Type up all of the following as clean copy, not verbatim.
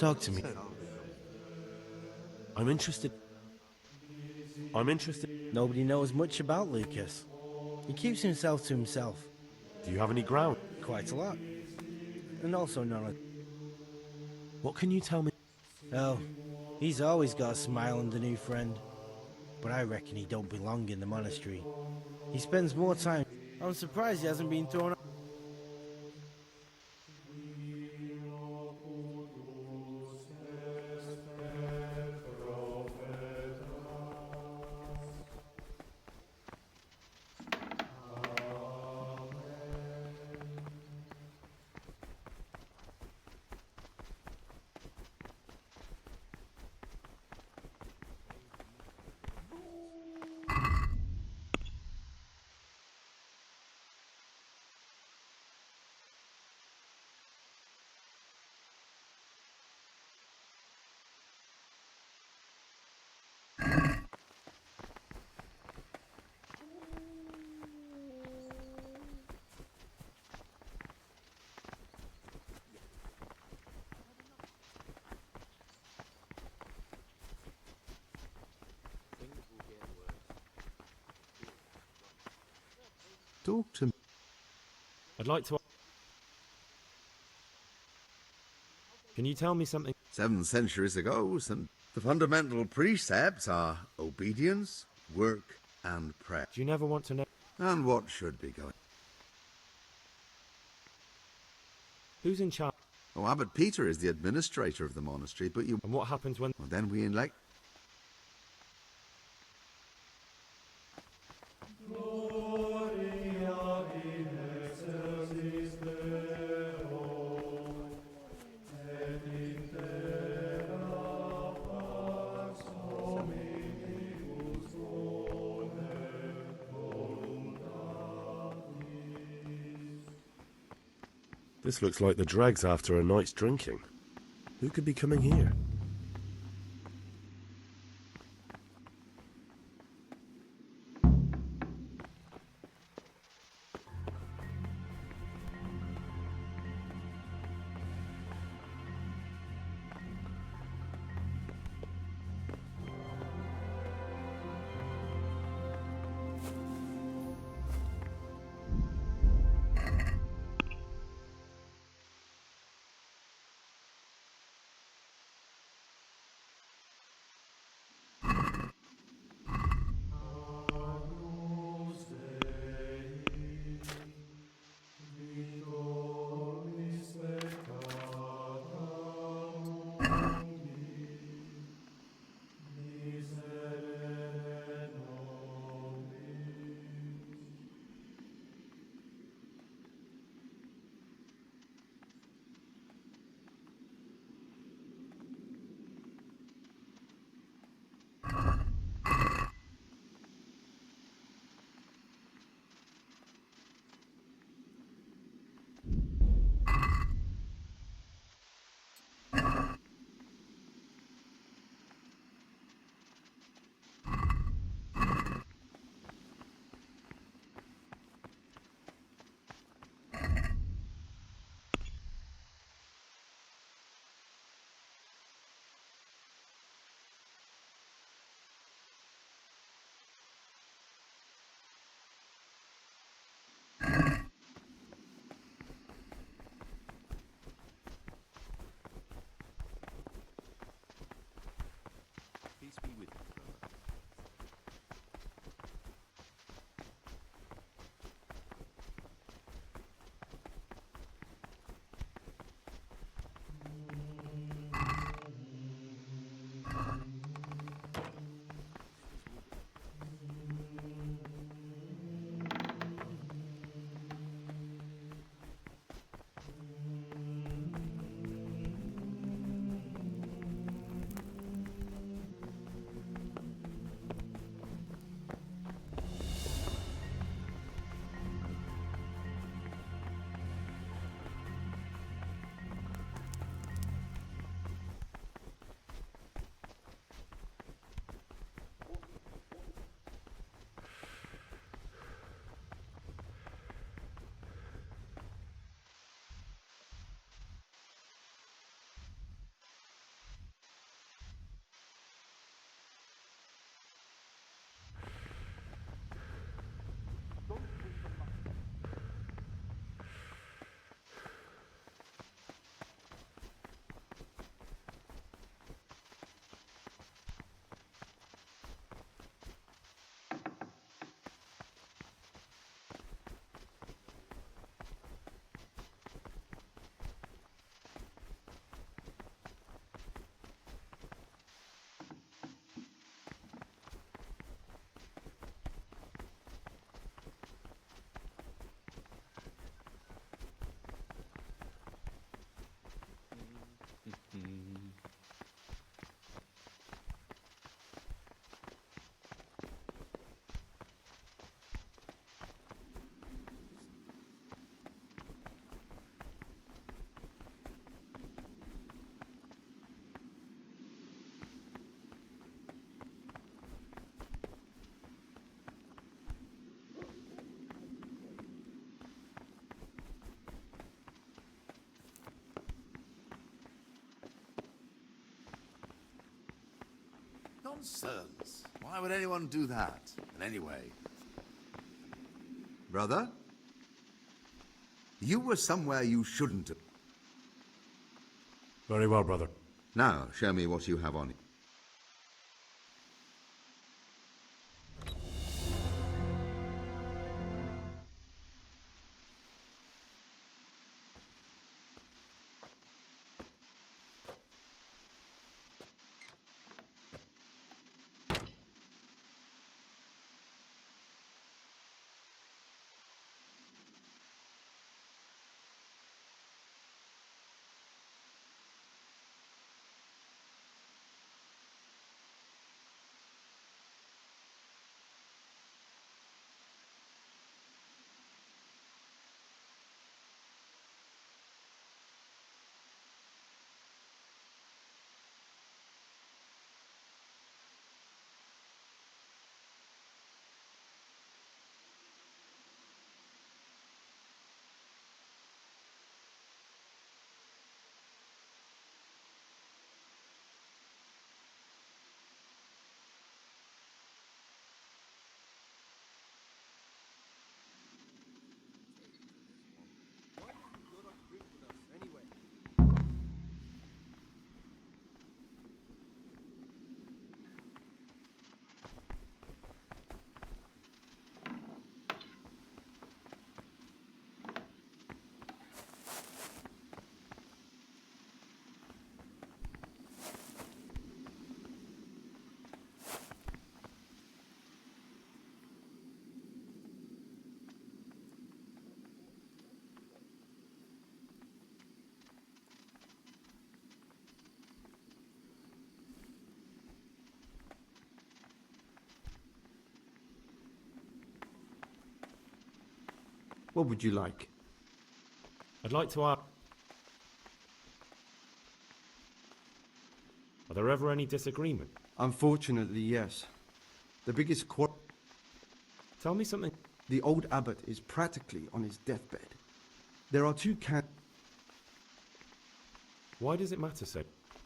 Talk to me. I'm interested. I'm interested. Nobody knows much about Lucas. He keeps himself to himself. Do you have any ground? Quite a lot. And also none of... What can you tell me? Oh, he's always got a smile and a new friend. But I reckon he don't belong in the monastery. He spends more time... I'm surprised he hasn't been thrown out. Talk to me. I'd like to. Can you tell me something? 7 centuries ago, the fundamental precepts are obedience, work, and prayer. Do you never want to know? And what should be going? Who's in charge? Oh, Abbot Peter is the administrator of the monastery, but you... And what happens when... Well, then we elect... This looks like the dregs after a night's drinking. Who could be coming here? Nonsense. Why would anyone do that? And anyway... Brother? You were somewhere you shouldn't have. Very well, brother. Now, show me what you have on you. What would you like? I'd like to ask, are there ever any disagreement? Unfortunately, yes. The biggest quarrel... Tell me something. The old abbot is practically on his deathbed. There are two Why does it matter so?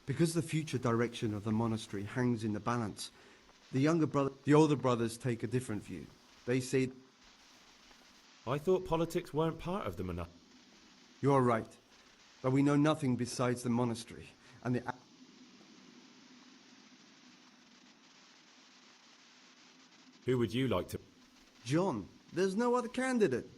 Because the future direction of the monastery hangs in the balance. The older brothers take a different view. They say... I thought politics weren't part of the monastic. You are right. But we know nothing besides the monastery and the... Who would you like to... John, there's no other candidate.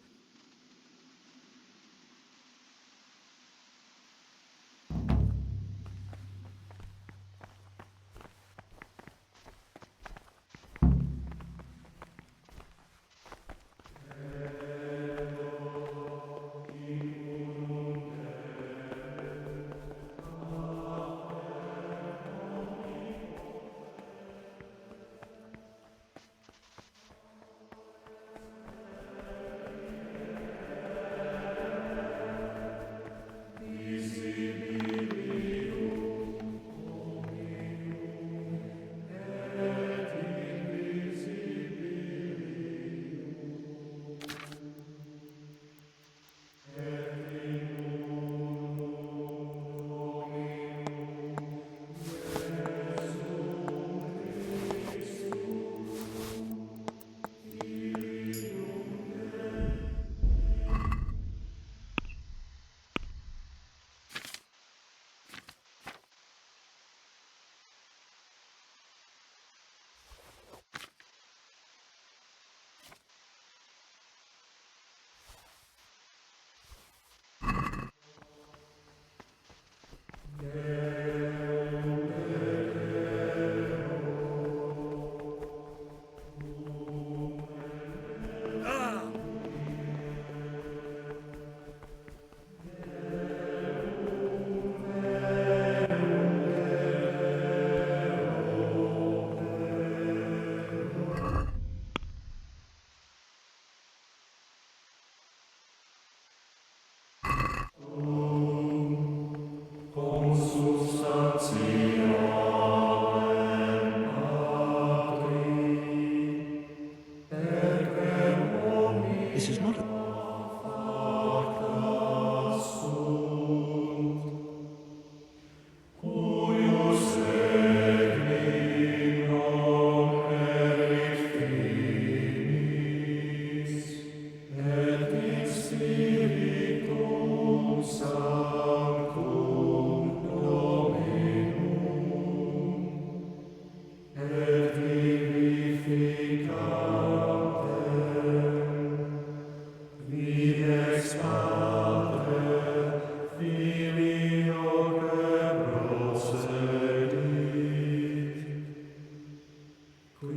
Not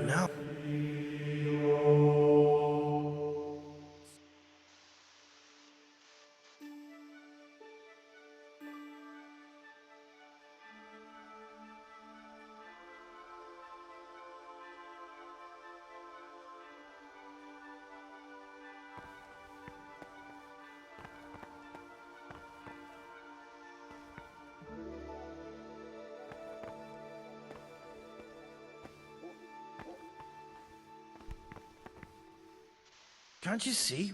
now. Can't you see?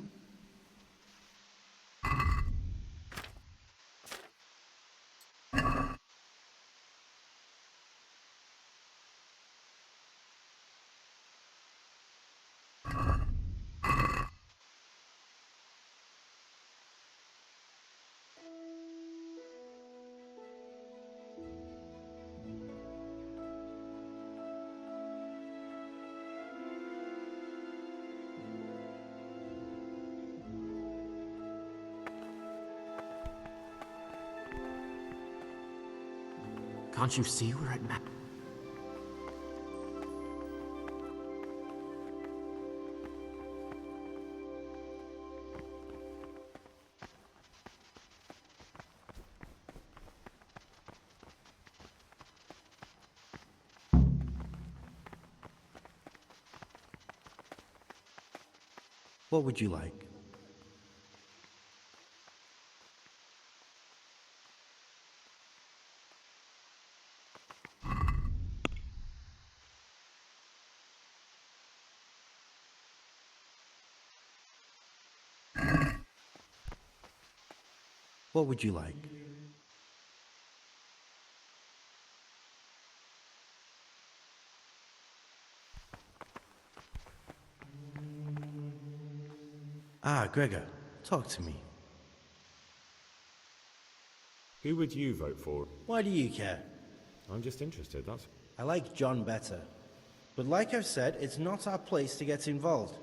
Can't you see where it matters? What would you like? What would you like? Ah, Gregor, talk to me. Who would you vote for? Why do you care? I'm just interested, that's... I like John better. But like I've said, it's not our place to get involved.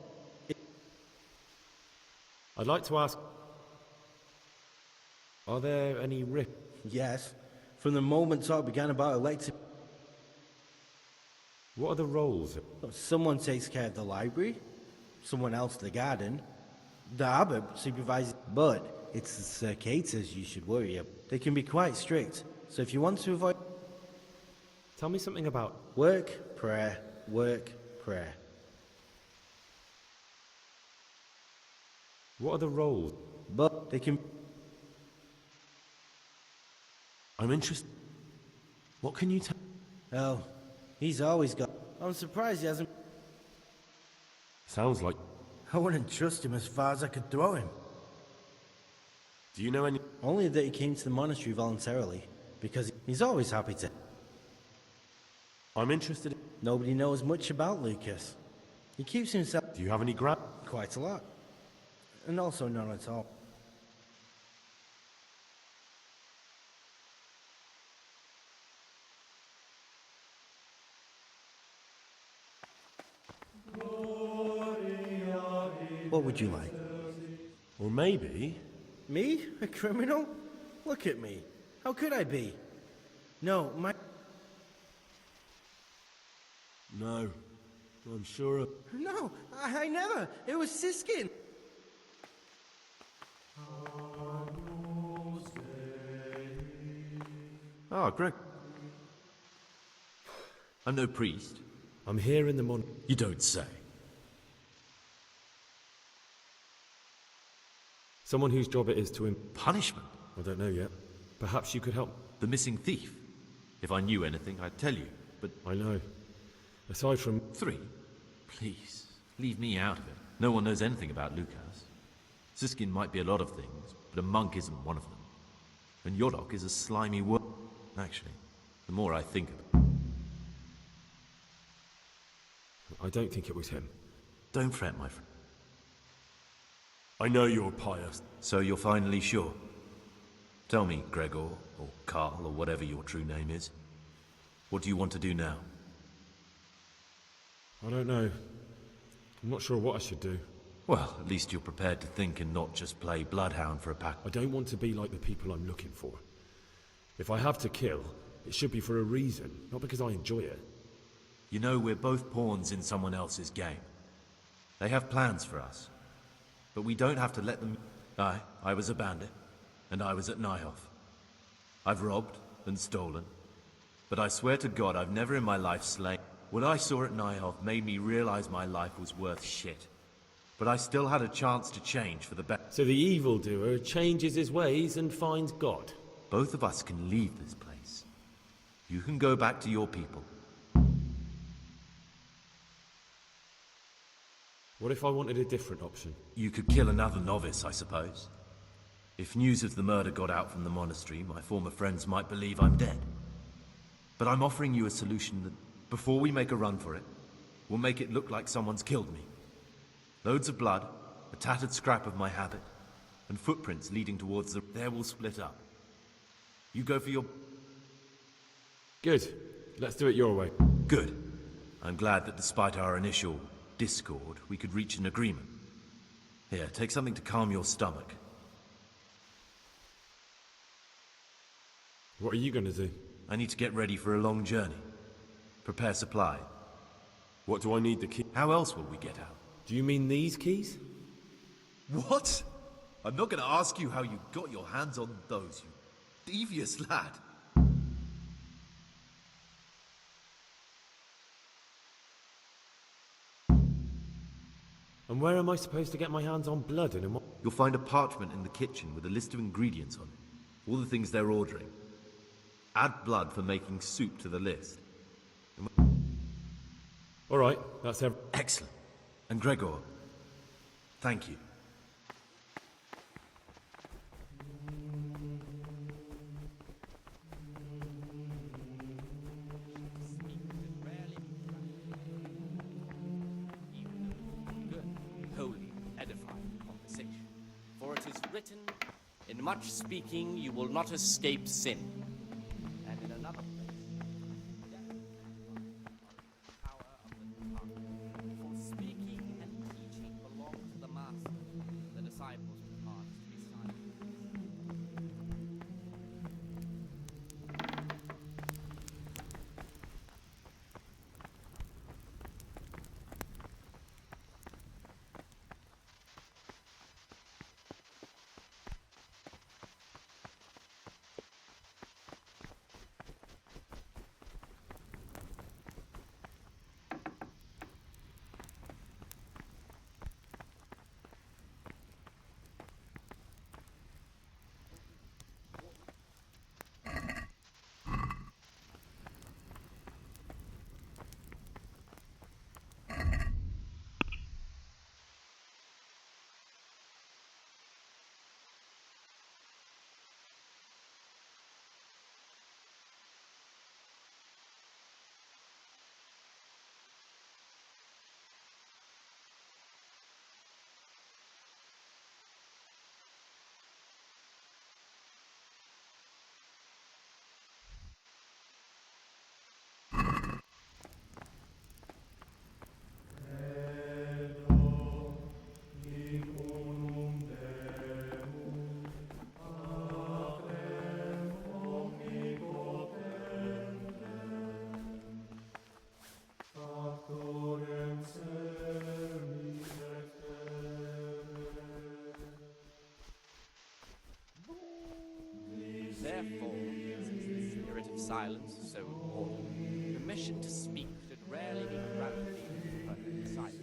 I'd like to ask... Are there any Yes, from the moment talk began about electing... What are the roles? Someone takes care of the library, someone else the garden, the abbot supervises... But it's the circators you should worry about. They can be quite strict, so if you want to avoid... Tell me something about... Work, prayer, work, prayer. What are the roles? But they can... I'm interested. What can you tell? Oh, he's always got... I'm surprised he hasn't... Sounds like... I wouldn't trust him as far as I could throw him. Do you know any... Only that he came to the monastery voluntarily, because he's always happy to... I'm interested in... Nobody knows much about Lucas. He keeps himself... Do you have any Quite a lot. And also none at all. What would you like? Or maybe... Me? A criminal? Look at me. How could I be? No, my... No. I'm sure of... No, I never. It was Siskin. Ah, Greg. I'm no priest. I'm here in the You don't say. Someone whose job it is to Punishment? I don't know yet. Perhaps you could help. The missing thief? If I knew anything, I'd tell you, but... I know. Aside from... 3? Please, leave me out of it. No one knows anything about Lucas. Siskin might be a lot of things, but a monk isn't one of them. And Yodok is a slimy word. Actually, the more I think of it... I don't think it was him. Don't fret, my friend. I know you're pious. So you're finally sure? Tell me, Gregor, or Carl, or whatever your true name is. What do you want to do now? I don't know. I'm not sure what I should do. Well, at least you're prepared to think and not just play bloodhound for a pack. I don't want to be like the people I'm looking for. If I have to kill, It should be for a reason, not because I enjoy it. You know, we're both pawns in someone else's game. They have plans for us, but we don't have to let them... I was a bandit, and I was at Nyhoff. I've robbed and stolen, but I swear to God I've never in my life slain. What I saw at Nyhoff made me realize my life was worth shit. But I still had a chance to change for the better. So the evildoer changes his ways and finds God. Both of us can leave this place. You can go back to your people. What if I wanted a different option? You could kill another novice, I suppose. If news of the murder got out from the monastery, my former friends might believe I'm dead. But I'm offering you a solution that, before we make a run for it, will make it look like someone's killed me. Loads of blood, a tattered scrap of my habit, and footprints leading towards the... There we'll split up. You go for your... Good. Let's do it your way. Good. I'm glad that despite our initial discord, we could reach an agreement. Here, take something to calm your stomach. What are you gonna do? I need to get ready for a long journey. Prepare supply. What do I need the key? How else will we get out? Do you mean these keys? What? I'm not going to ask you how you got your hands on those, you devious lad. And where am I supposed to get my hands on blood and what? You'll find a parchment in the kitchen with a list of ingredients on it. All the things they're ordering. Add blood for making soup to the list. All right, that's Excellent. And Gregor, thank you. Holy, edifying conversation. For it is written, in much speaking you will not escape sin. And in another place, death and life are in the power of the tongue. For speaking and teaching belong to the master. The disciples are to be silent. Therefore, since the spirit of silence is so important, permission to speak should rarely be granted even to perfect silence,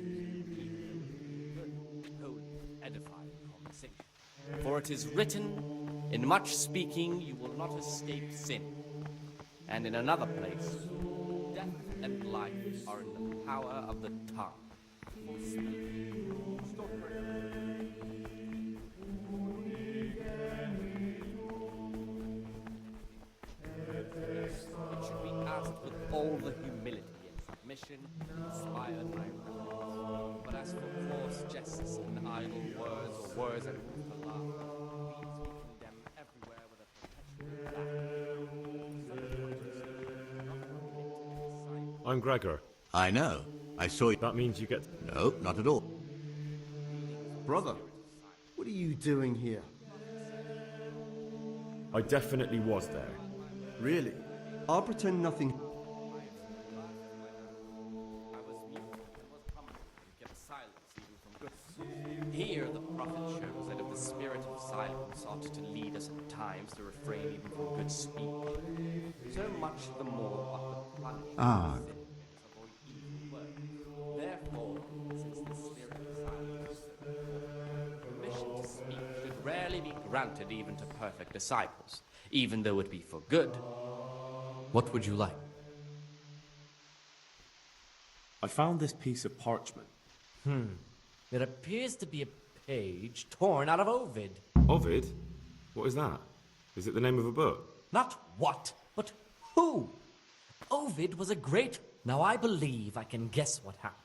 even good, holy, edifying conversation. For it is written, in much speaking you will not escape sin. And in another place, death and life are in the power of the tongue. For speaking, stop it should be asked with all the humility and submission inspired by reverence. But as for coarse jests and idle words, or words that move to laugh, these we condemn everywhere with a perpetual lack. I'm Gregor. I know. I saw you. That means you get... No, not at all. Brother, what are you doing here? I definitely was there. Really? I'll pretend nothing. I was mute and was humble and kept silence even from good sources. Here the prophet shows that if the spirit of silence ought to lead us at times to refrain even from good speaking, so much the more ought the punishment Ah. of sin make us avoid evil words. Therefore, since the spirit of silence is so important, permission to speak should rarely be granted even to perfect disciples, even though it be for good. What would you like? I found this piece of parchment. It appears to be a page torn out of Ovid. Ovid? What is that? Is it the name of a book? Not what, but who? Ovid was a great... Now I believe I can guess what happened.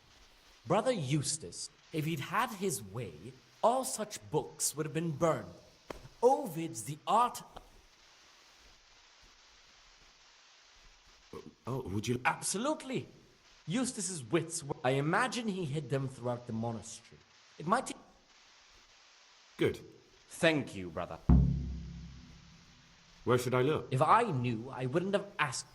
Brother Eustace, if he'd had his way, all such books would have been burned. Ovid's the art... Oh, would you... Absolutely. Eustace's wits were... I imagine he hid them throughout the monastery. It might take... Good. Thank you, brother. Where should I look? If I knew, I wouldn't have asked.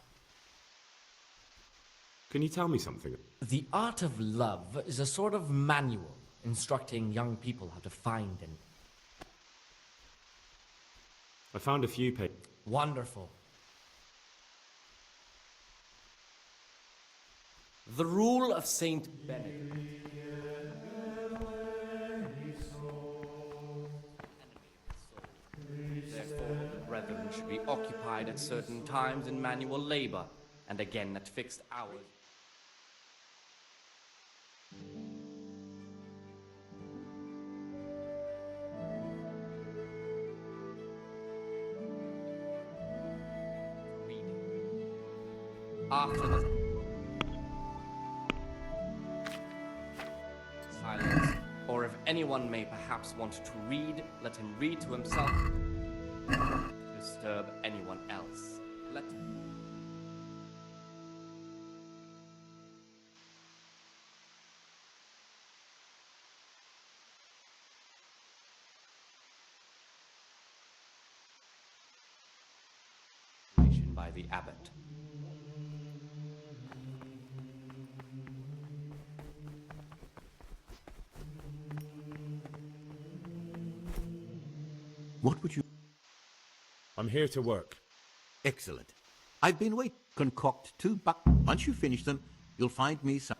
Can you tell me something? The art of love is a sort of manual instructing young people how to find and... I found a few pages. Wonderful. The Rule of Saint Benedict. Therefore, the brethren should be occupied at certain times in manual labor, and again at fixed hours. Reading. After the silence, or if anyone may perhaps want to read, let him read to himself. Disturb anyone else. Let by the abbot. What would you... I'm here to work. Excellent. I've been waiting. Concoct 2 buck. Once you finish them, you'll find me some...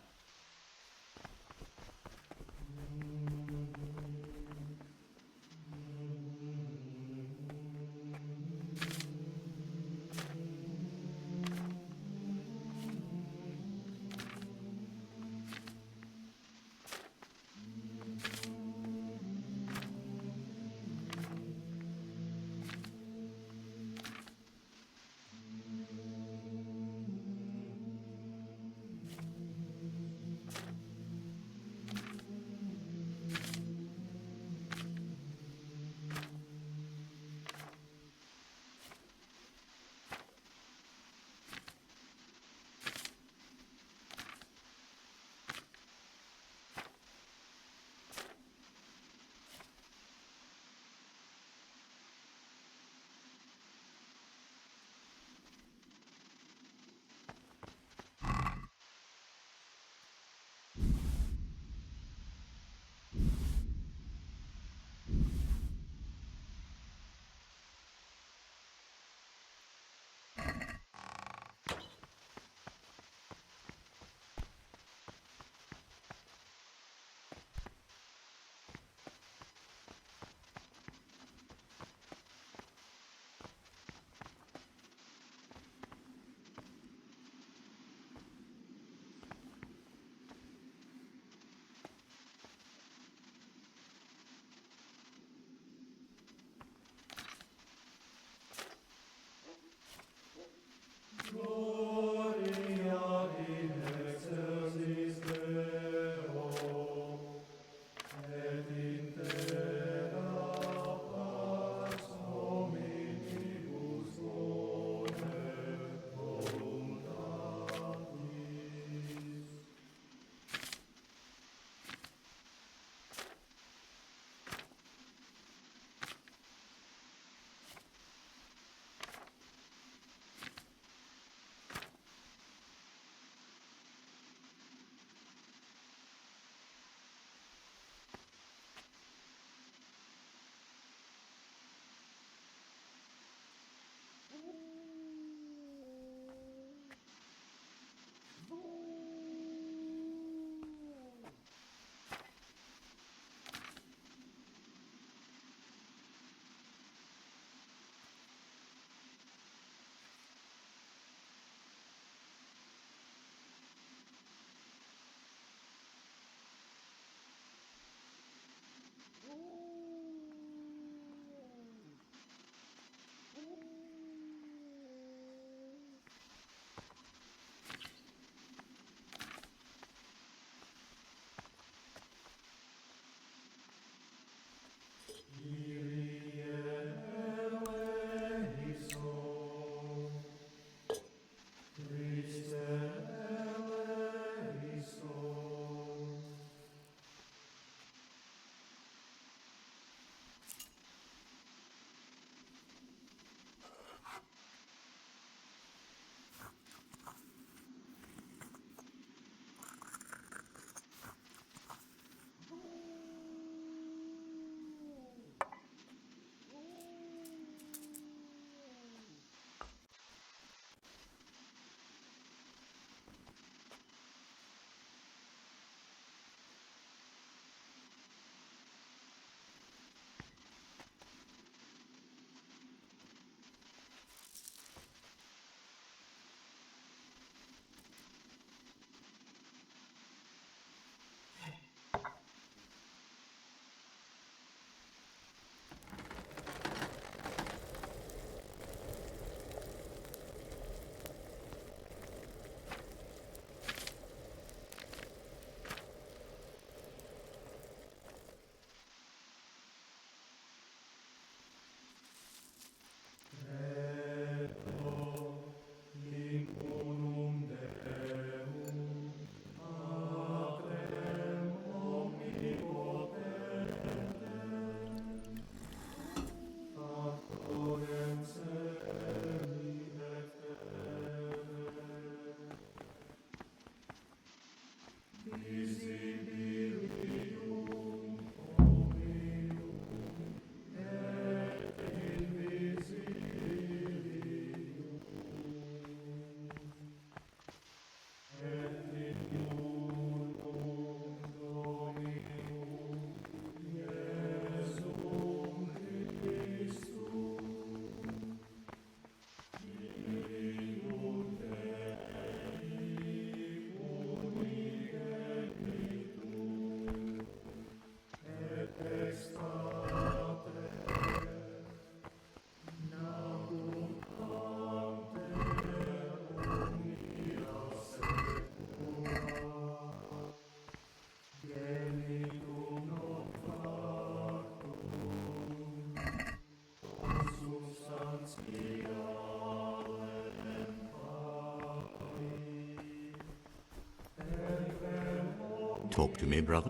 Talk to me, brother.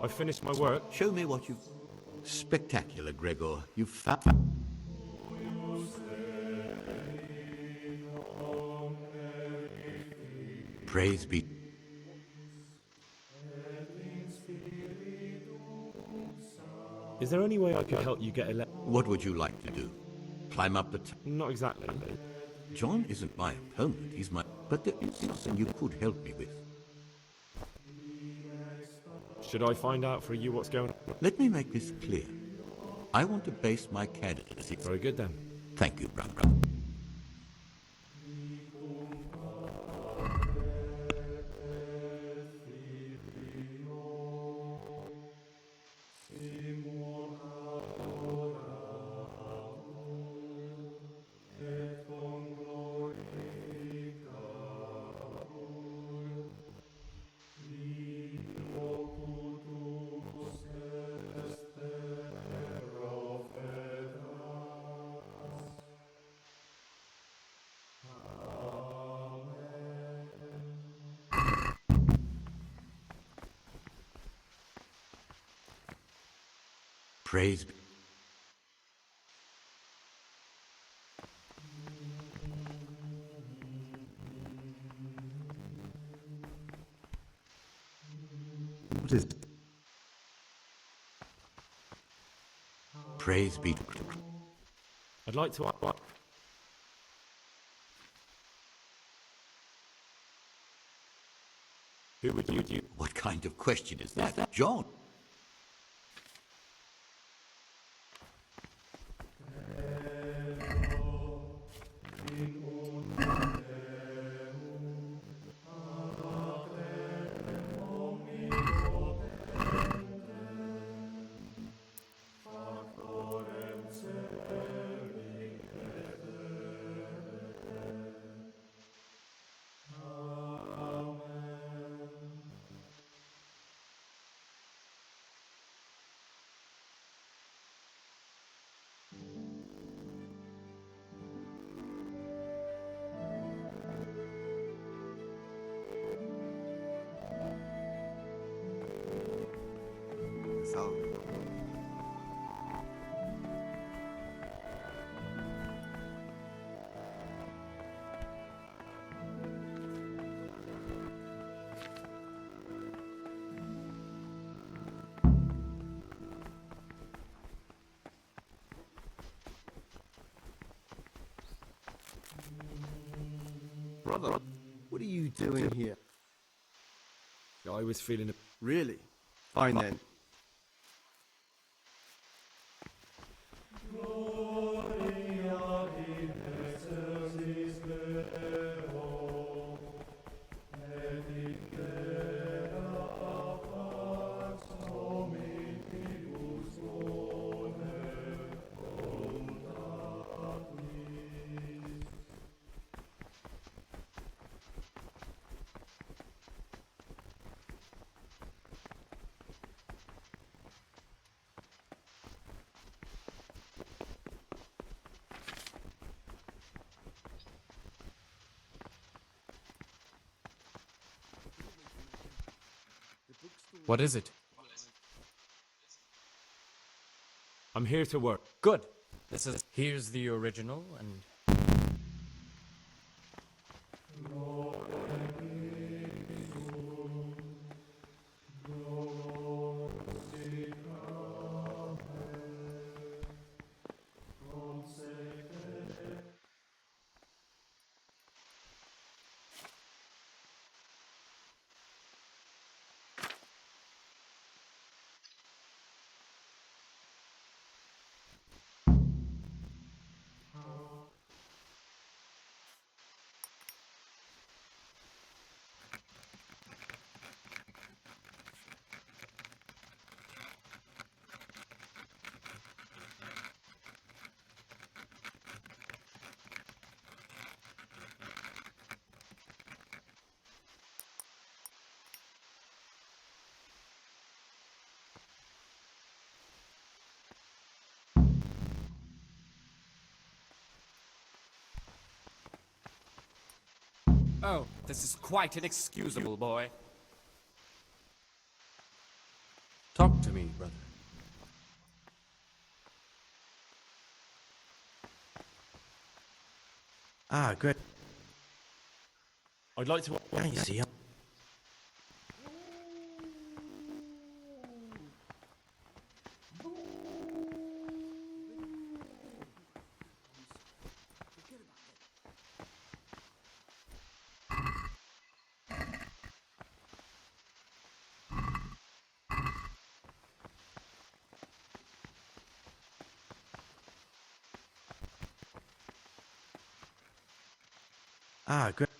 I finished my work. Show me what you've... Spectacular, Gregor. You've found... Praise be... Is there any way I could help you get What would you like to do? Climb up the... Not exactly. John isn't my opponent, he's my... But there is something you could help me with. Should I find out for you what's going on? Let me make this clear. I want to base my candidacy... Very good then. Thank you, brother. Praise be... What is... Praise be... I'd like to... Who would you... What kind of question is that? John? So... Brother, what are you doing here? I was feeling... Really? Fine then. What is it? I'm here to work. Good. Here's the original, and oh, this is quite inexcusable, boy. brother. Ah, great. I'd like to. Now you see him. Ah, great.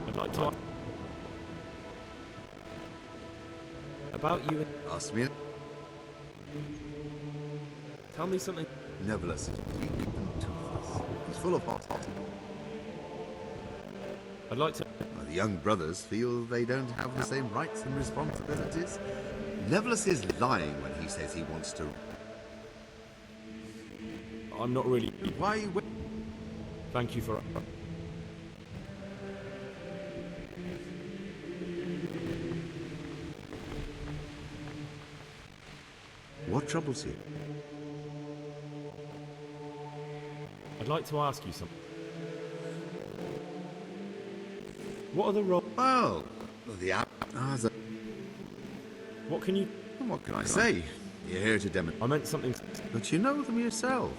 I'd like to. About you. Ask me. Tell me something. Nevertheless, is weak and toothless. He's full of hot. I'd like to. The young brothers feel they don't have the same rights and responsibilities. Nevertheless is lying when he says he wants to. I'm not really. Why? Thank you for. What troubles you? I'd like to ask you something. What are the roles? Well, the What can you? what can I say? You're here to demonstrate. I meant something. But you know them yourself.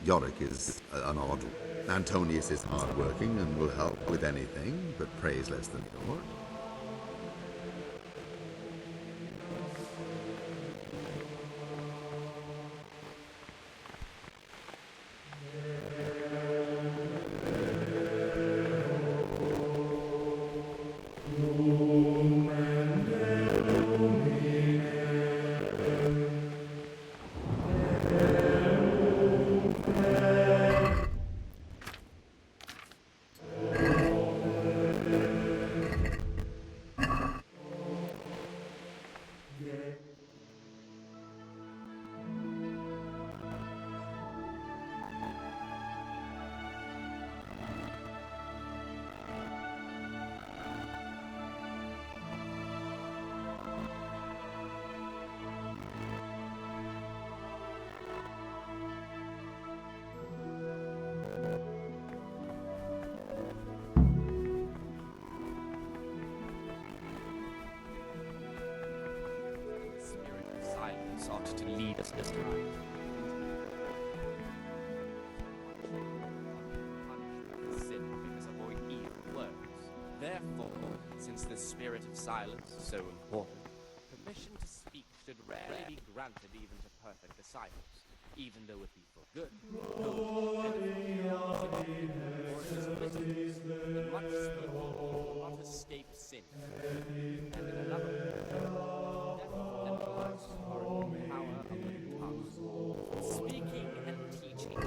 Yorick is an odd. Antonius is hard-working and will help with anything, but prays less than your. ought to lead us this time. Sin because avoid evil words. Therefore, since the spirit of silence is so important, permission to speak should rarely be granted even to perfect disciples, even though it be for good. Much speaking will not escape sin. And in another death and life are in the power of the tongue. Speaking and teaching.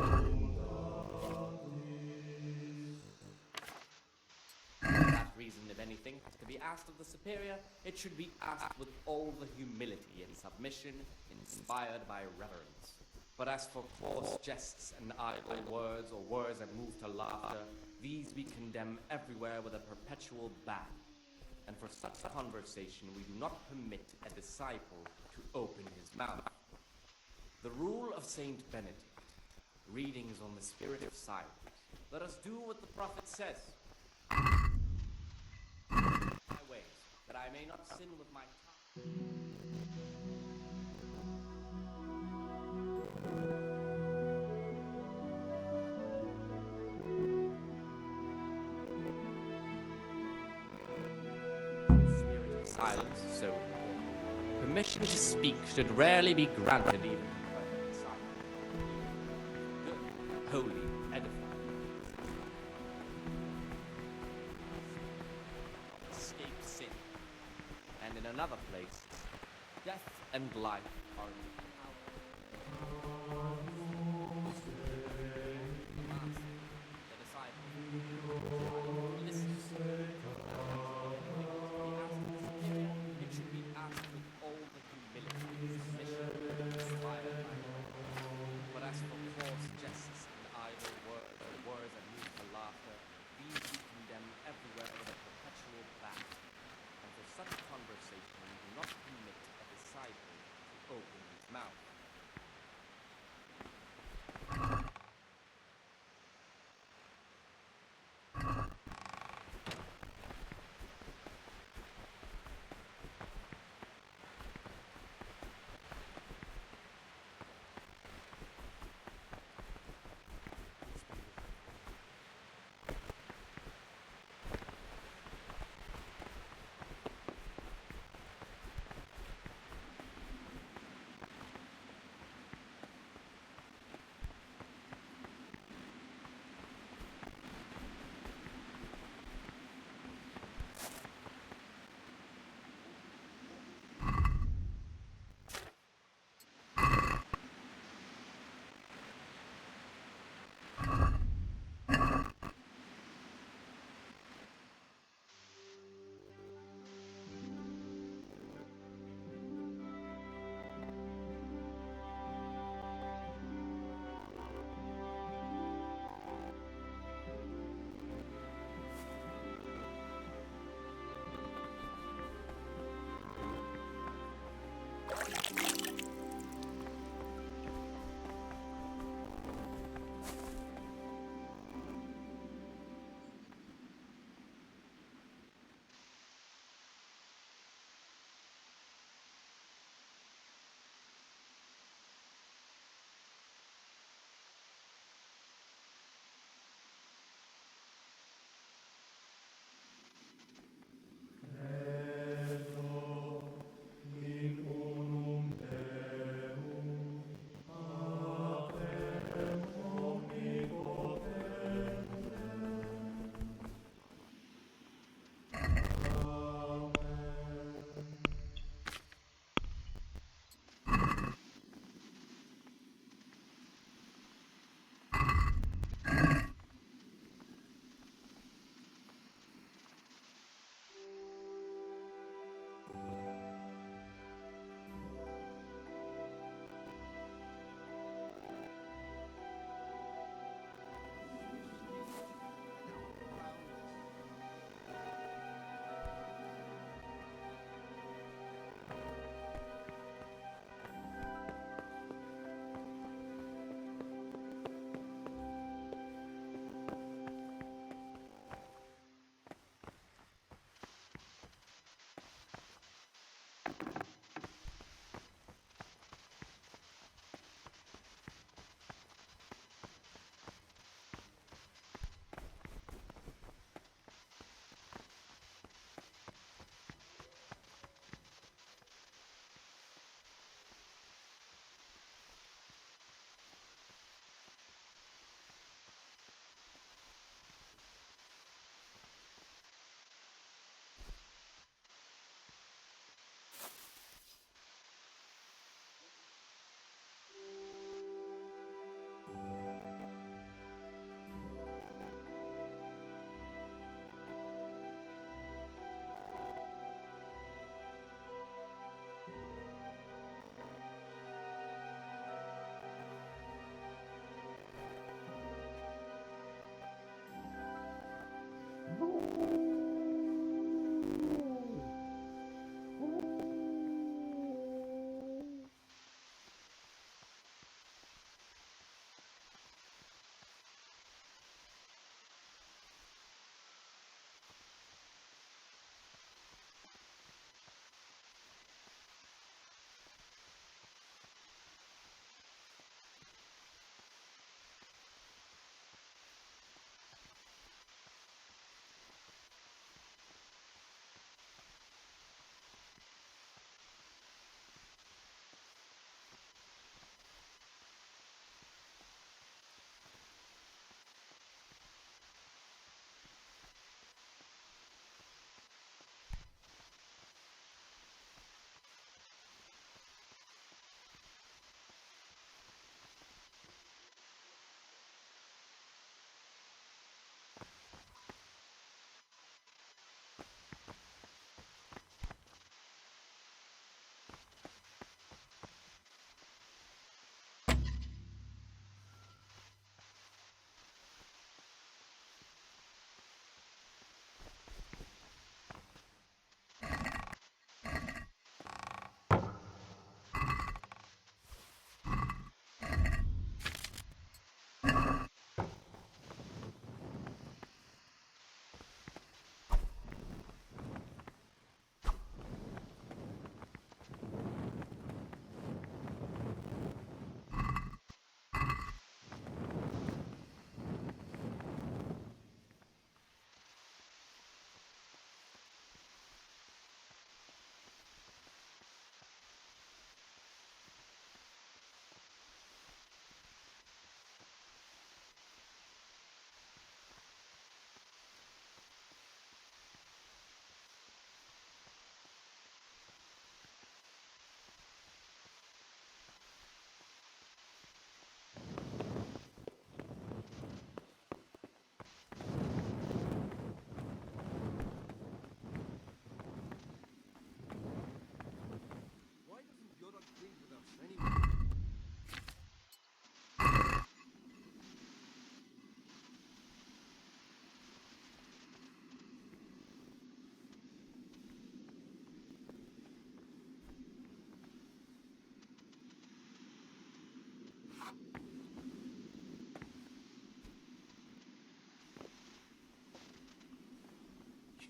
For that reason, if anything has to be asked of the superior, it should be asked with all the humility and submission inspired by reverence. But as for coarse jests and idle words, or words that move to laughter, these we condemn everywhere with a perpetual ban. And for such conversation we do not permit a disciple to open his mouth. The rule of Saint Benedict, readings on the spirit of silence. Let us do what the prophet says. My ways, that I may not sin with my tongue. Silence, so permission to speak should rarely be granted even to perfect silence. Good, holy, edifying. Escape sin. And in another place, death and life are in the power. The disciple. Listen. It should be asked with all the humility and submission inspired by God. But as for coarse jests and idle words, or words that move to laughter, these we condemn everywhere with a perpetual ban. And for such conversation we do not permit a disciple to open his mouth.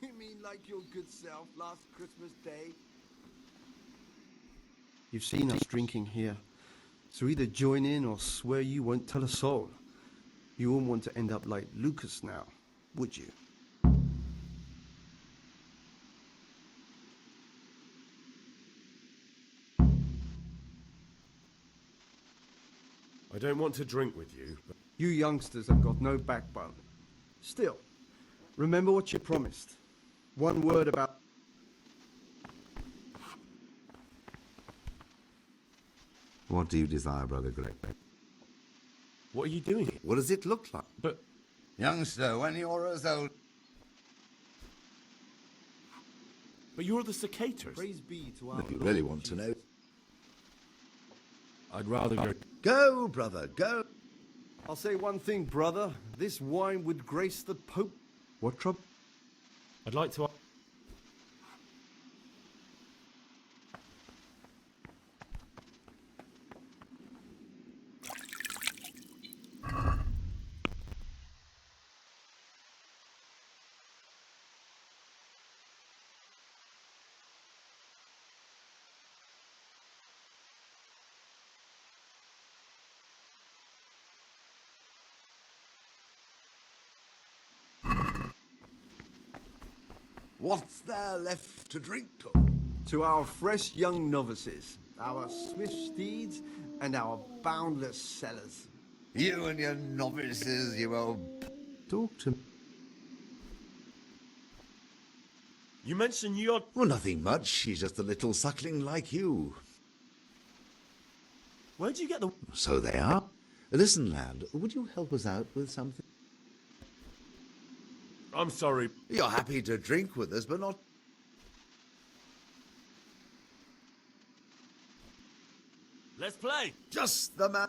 You mean like your good self last Christmas Day? You've seen us drinking here, so either join in or swear you won't tell a soul. You wouldn't want to end up like Lucas now, would you? I don't want to drink with you, but You youngsters have got no backbone. Still, remember what you promised. One word about... What do you desire, Brother Greg? what are you doing here? What does it look like? But Youngster, when you're as old... you're the cicadas. Praise be to our If you Lord really want to know... I'd rather go. Go, brother, go! I'll say one thing, brother. This wine would grace the Pope. What trouble? I'd like to. What's there left to drink to? To our fresh young novices, our swift steeds, and our boundless cellars. You and your novices, you old... Talk to me. You mentioned you're. Well, nothing much. She's just a little suckling like you. Where'd you get the? So they are. Listen, lad, would you help us out with something? I'm sorry. You're happy to drink with us, but not... Let's play. Just the man...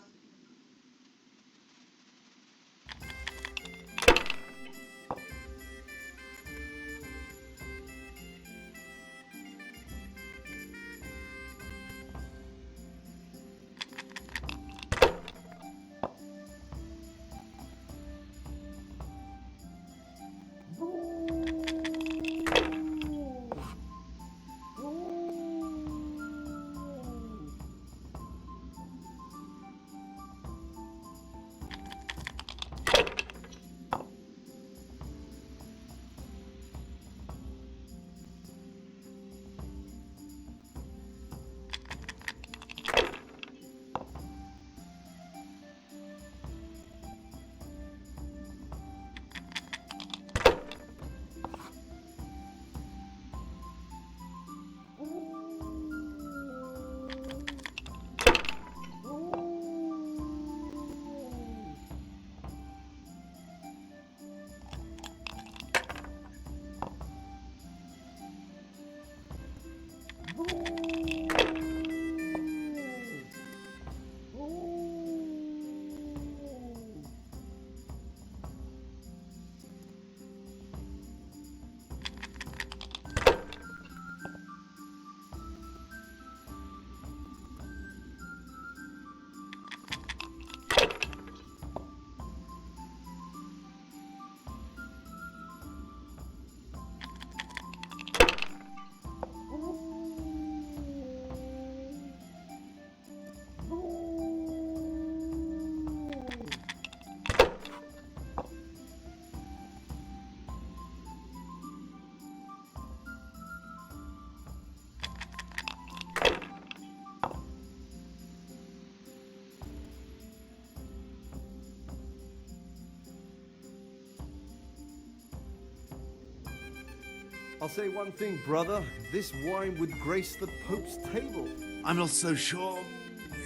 I'll say one thing, brother. This wine would grace the Pope's table. I'm not so sure.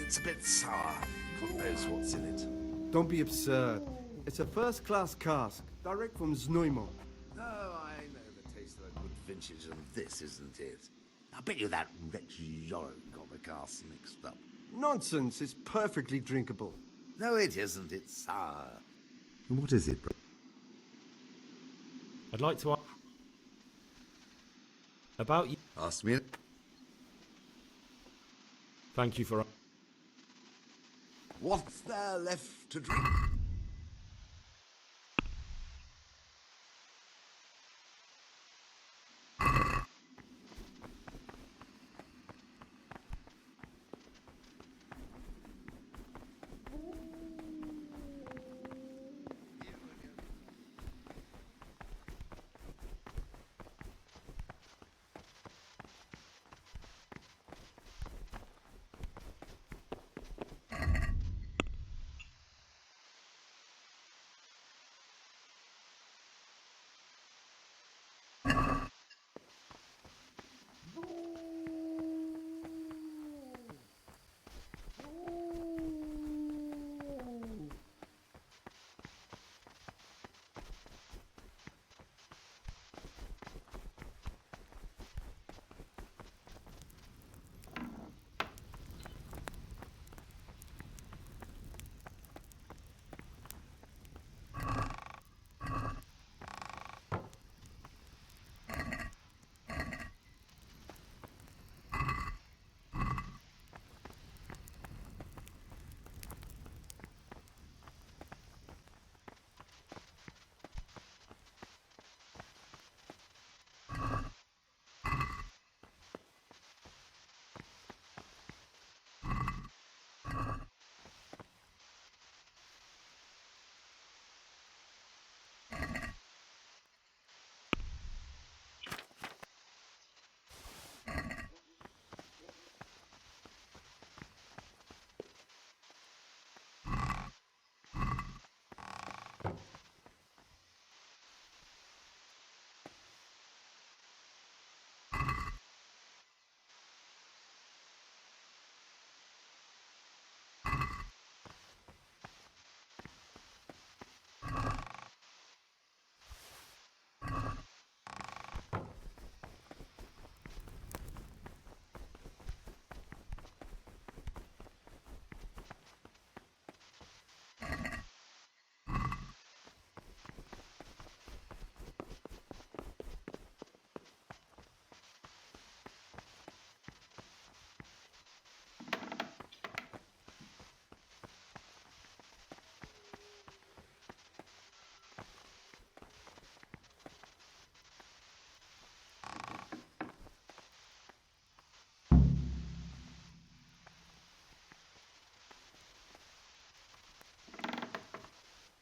It's a bit sour. God knows what's in it. Don't be absurd. It's a first-class cask, direct from Znojmo. No, I know the taste of a good vintage, and this isn't it. I bet you that wretch Yorick got the casks mixed up. Nonsense. It's perfectly drinkable. No, it isn't. It's sour. What is it, bro? I'd like to. About you. Ask me. Thank you for. What's there left to drink?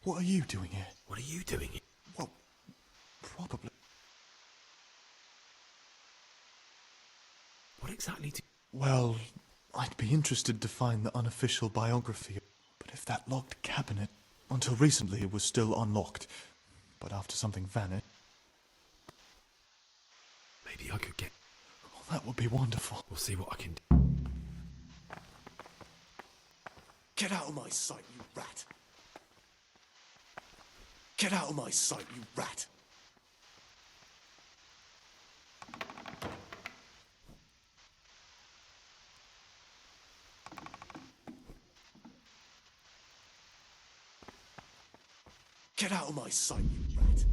What are you doing here? What are you doing here? Well, probably. What exactly do... Well, I'd be interested to find the unofficial biography, but if that locked cabinet... Until recently it was still unlocked, but after something vanished... Maybe I could get... Oh, that would be wonderful. We'll see what I can do. Get out of my sight, you rat! Get out of my sight, you rat! Get out of my sight, you rat!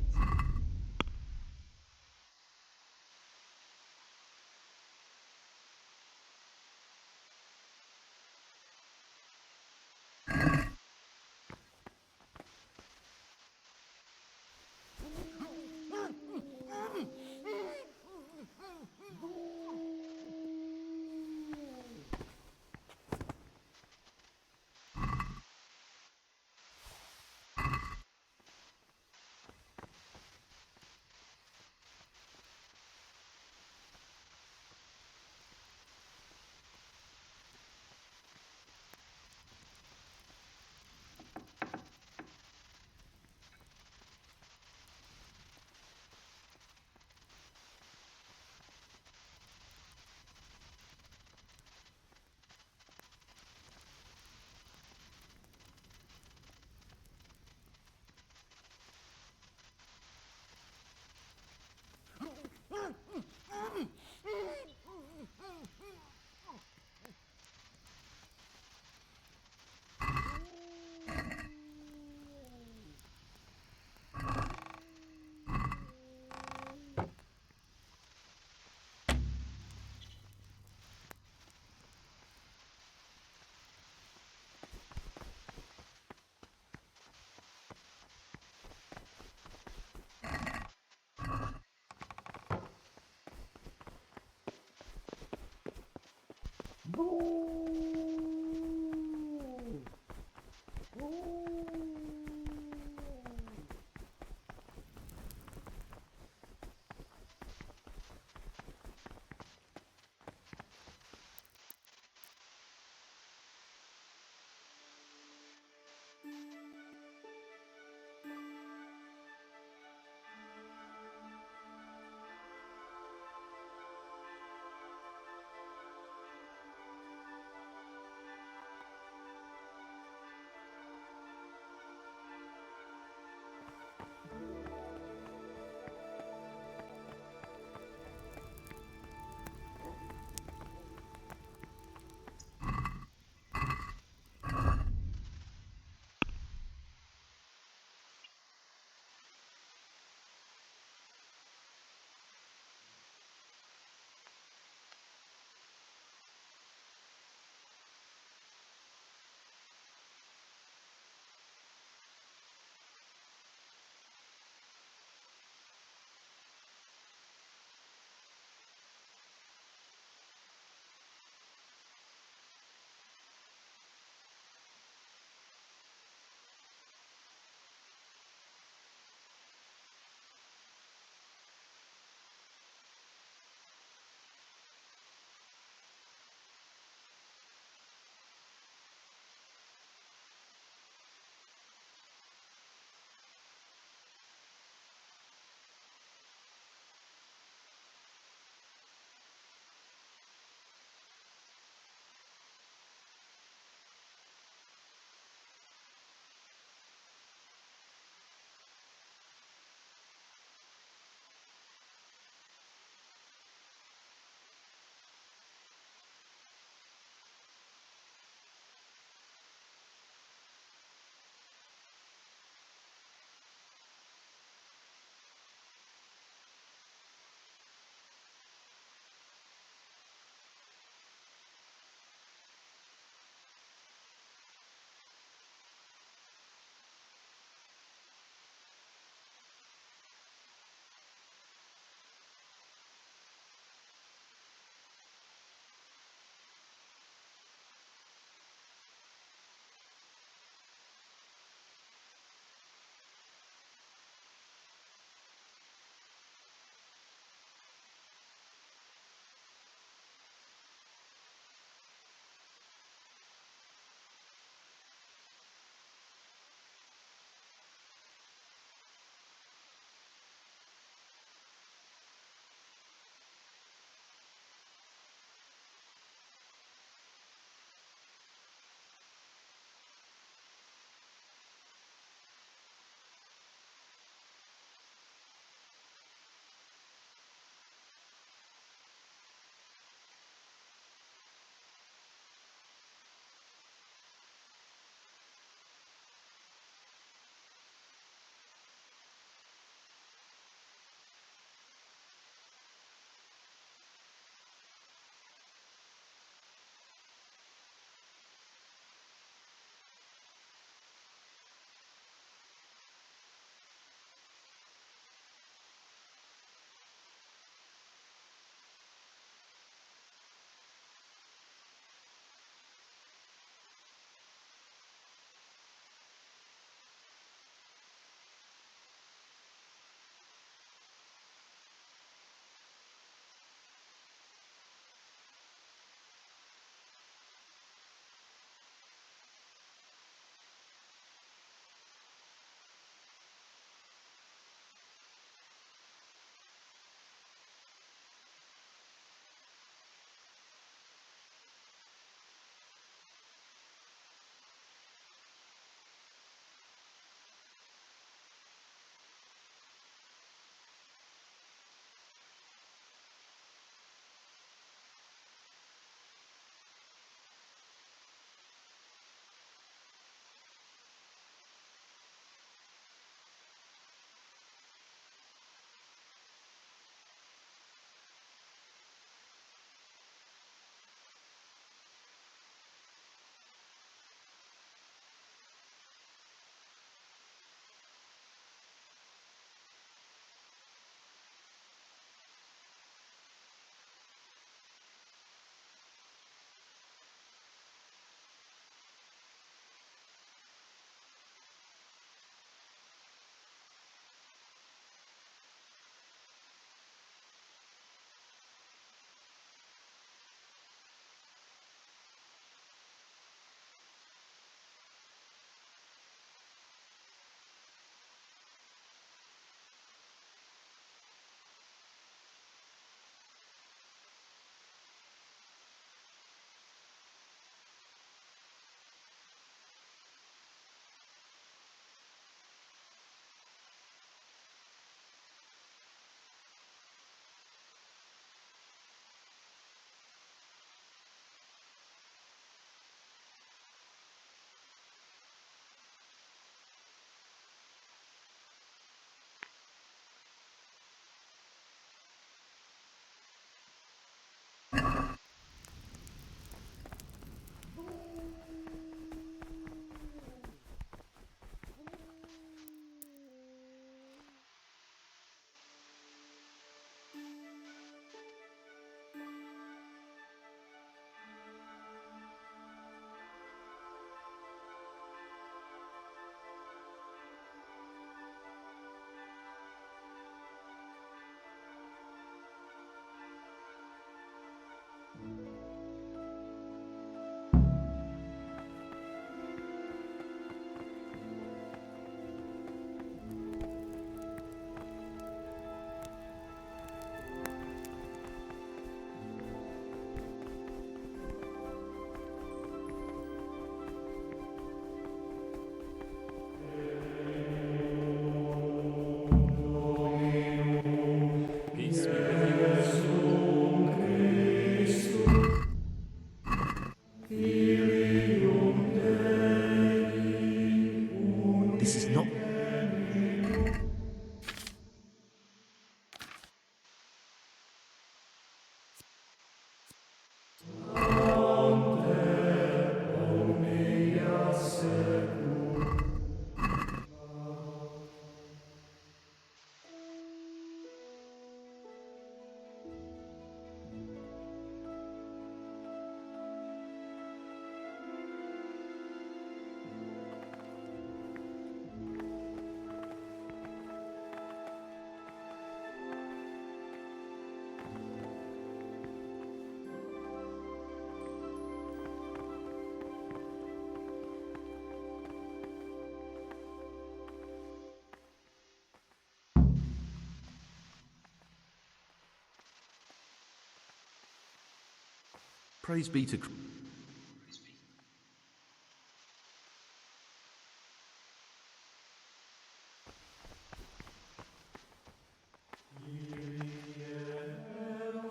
Praise be to...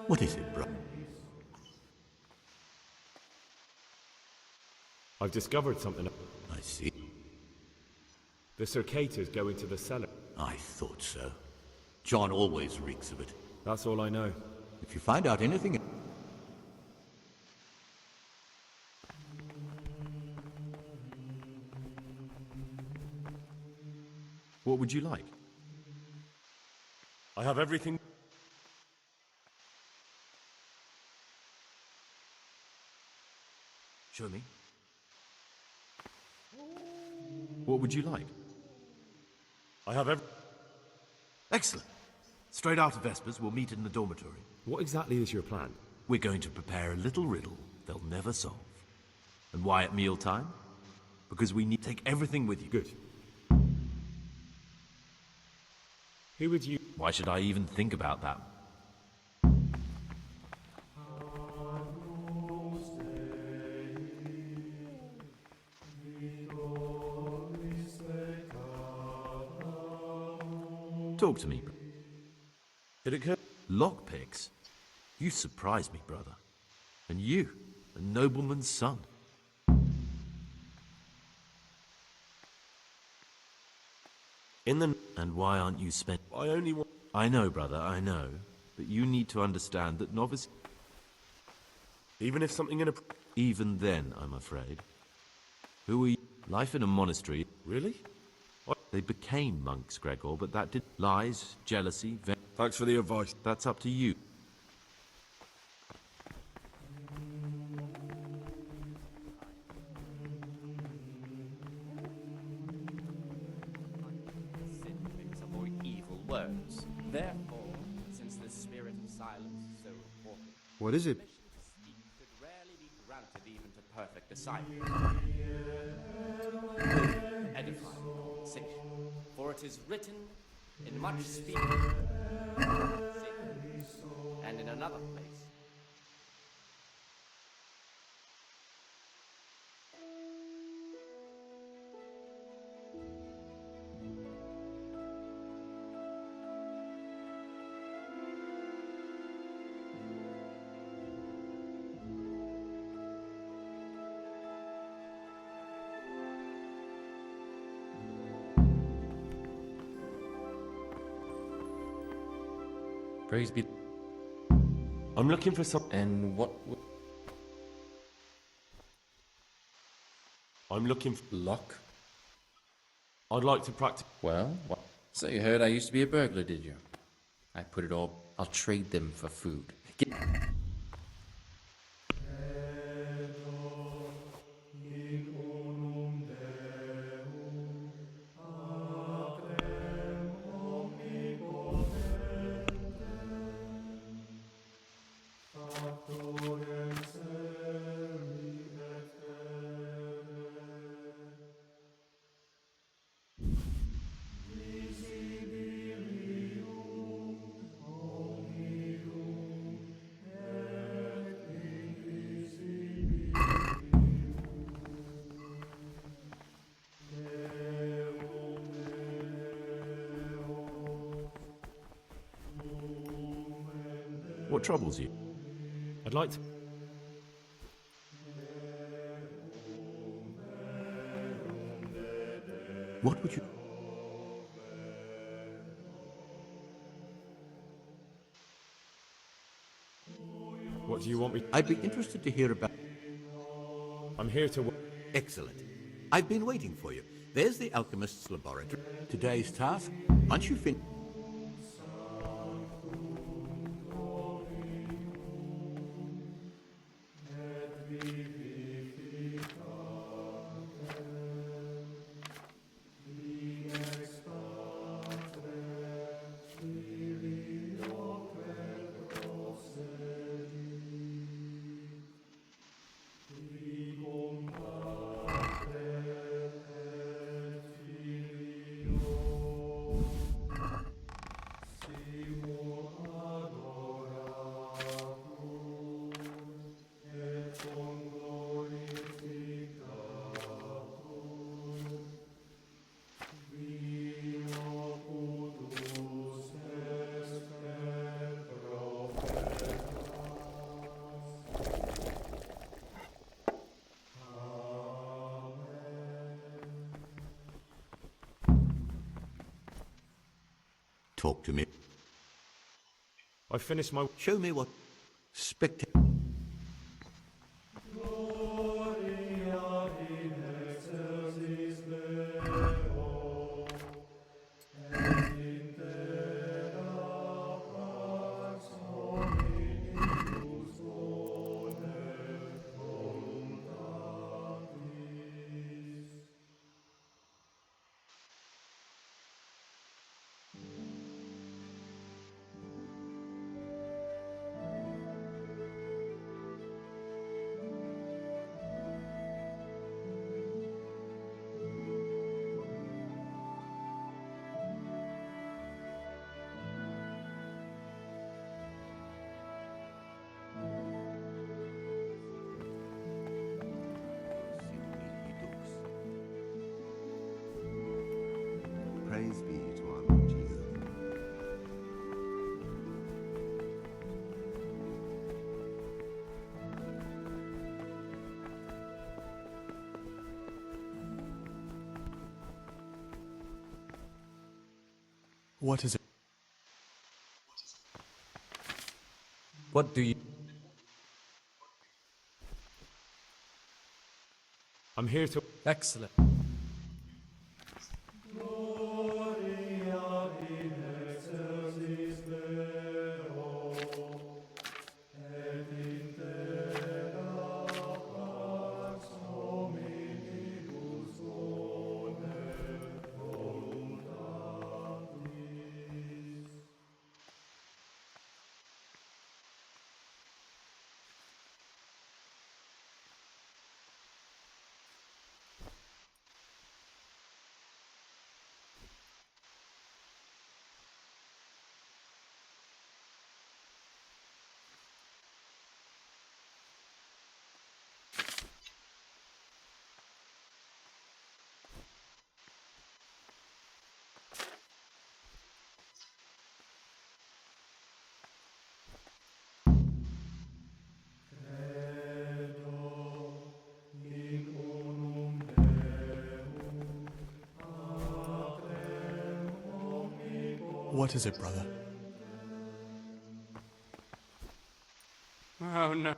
What is it, bro? I've discovered something. I see. The circators go into the cellar. I thought so. John always reeks of it. That's all I know. If you find out anything... What would you like? I have everything. Show me. What would you like? I have Excellent. Straight after Vespers, we'll meet in the dormitory. What exactly is your plan? We're going to prepare a little riddle they'll never solve. And why at mealtime? Because we need to take everything with you. Good. Who would you... Why should I even think about that? Talk to me. Did it occur? Lockpicks? You surprise me, brother. And you, a nobleman's son. In the... And why aren't you spent? I only want... I know, brother, I know. But you need to understand that novice... Even if something in a... Even then, I'm afraid. Who are you? Life in a monastery. Really? They became monks, Gregor, but that did... Lies, jealousy, Thanks for the advice. That's up to you. Sin brings a more evil words. Therefore, since the spirit of silence is so important, What is it? permission to speak should rarely be granted even to perfect disciples. Edifying conversation, for it is written, in much speaking, and in another place. Praise be. I'm looking for some... And what? I'm looking for... Luck? I'd like to practice... Well, what? So you heard I used to be a burglar, did you? I put it all... I'll trade them for food. What troubles you? I'd like to... What would you... What do you want me... I'd be interested to hear about... I'm here to... Excellent. I've been waiting for you. There's the alchemist's laboratory. Today's task, once you finish... Talk to me. I finished my... Show me what spectacular. Praise be to our Lord Jesus. What is it? What do you... I'm here to... Excellent. What is it, brother? Oh no.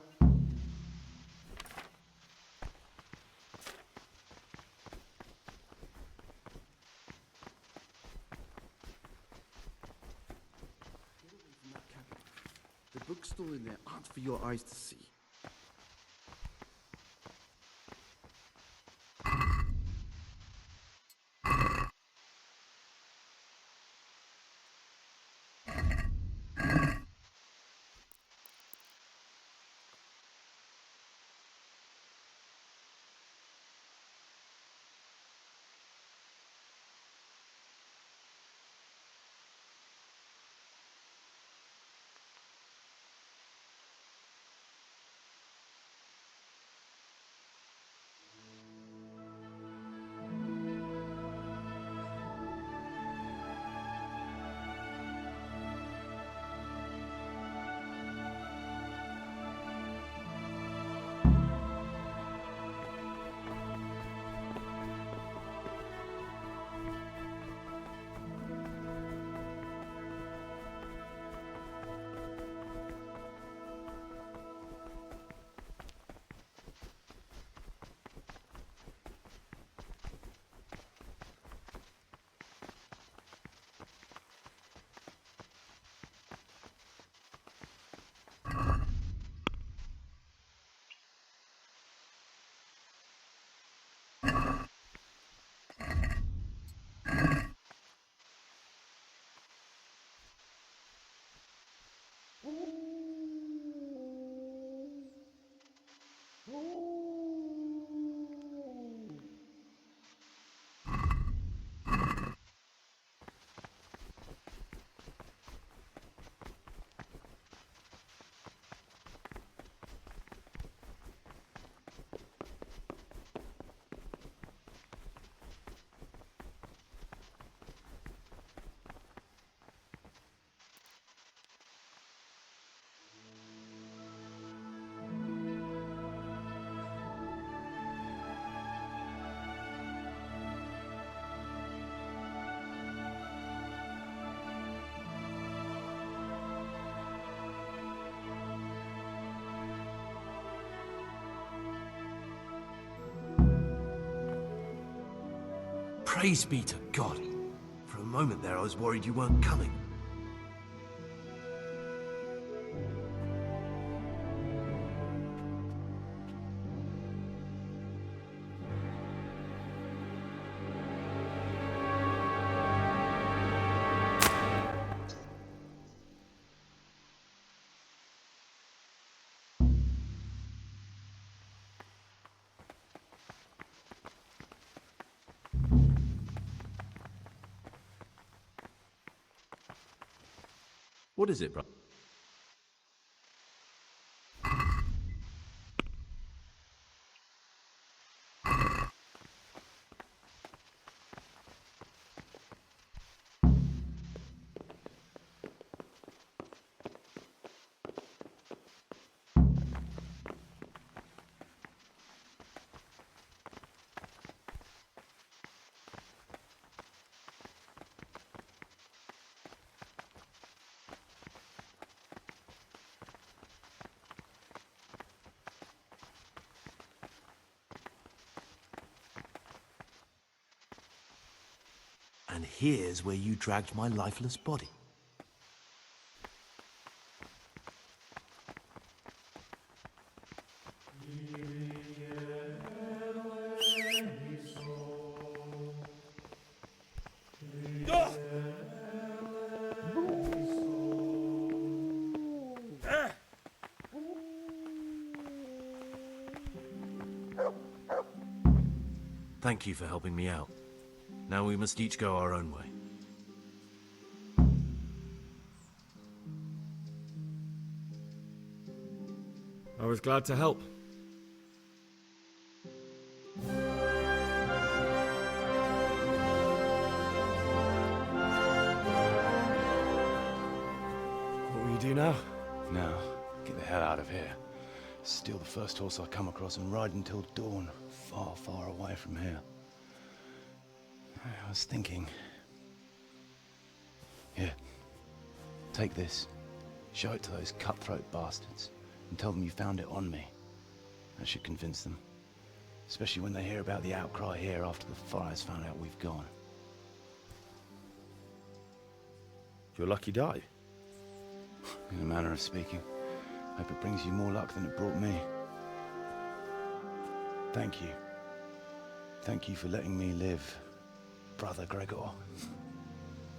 The books stored in there aren't for your eyes to see. Praise be to God. For a moment there, I was worried you weren't coming. What is it, bro? And here's where you dragged my lifeless body. Thank you for helping me out. Now we must each go our own way. I was glad to help. What will you do now? Now, get the hell out of here. Steal the first horse I come across and ride until dawn, far, far away from here. I was thinking... Here, take this. Show it to those cutthroat bastards and tell them you found it on me. That should convince them. Especially when they hear about the outcry here after the fires found out we've gone. Your lucky die? In a manner of speaking. Hope it brings you more luck than it brought me. Thank you. Thank you for letting me live, Brother Gregor.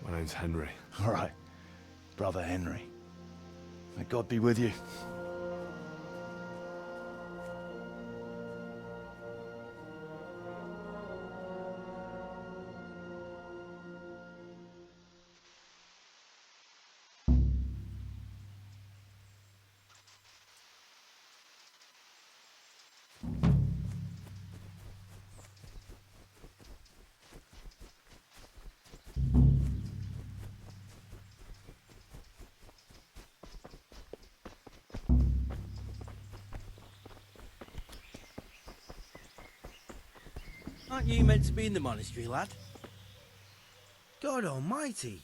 My name's Henry. All right, Brother Henry. May God be with you. Aren't you meant to be in the monastery, lad? God almighty.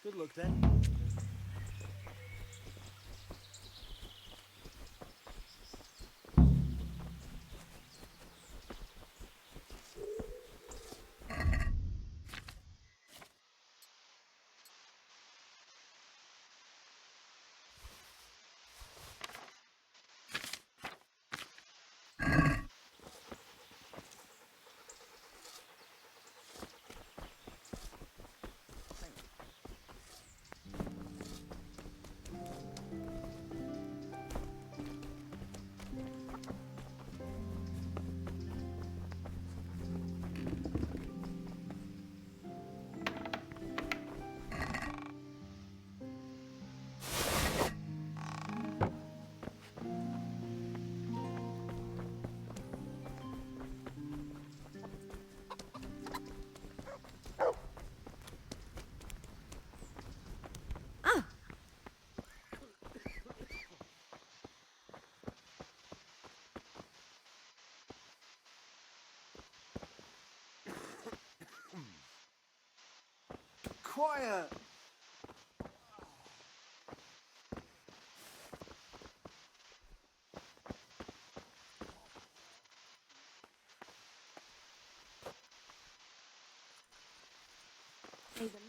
Good luck then. Quiet! Even